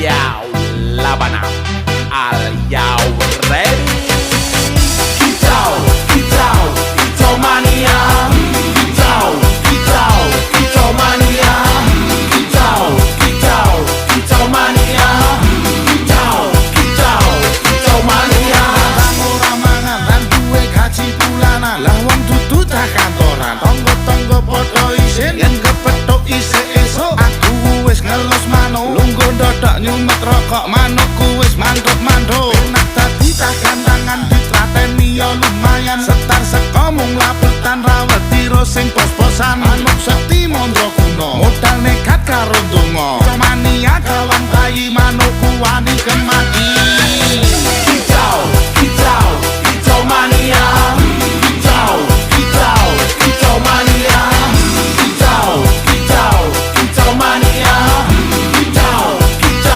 Yo, Labana, are you ready? Kicau, kicau, kicau mania. Kicau, kicau, kicau mania. Kicau, kicau, kicau mania. Kicau, kicau, kicau mania. Ora mangan lan duwe gaji bulanan. Lah wong dudu tak kantoran. Tonggo-tonggo padha isin yen kepethuk isih esuk. Aku wis ngelus manuk. Lungguh ndodok nyumet rokok manukku wis manduk-manduk. Enak dadi tak gantangan ditlateni ya lumayan. Setar seko mung laputan rawet tiro sing pos-posan. Manuk sekti mondro kuno. Modal nekat karo donga. Mania kawan bayi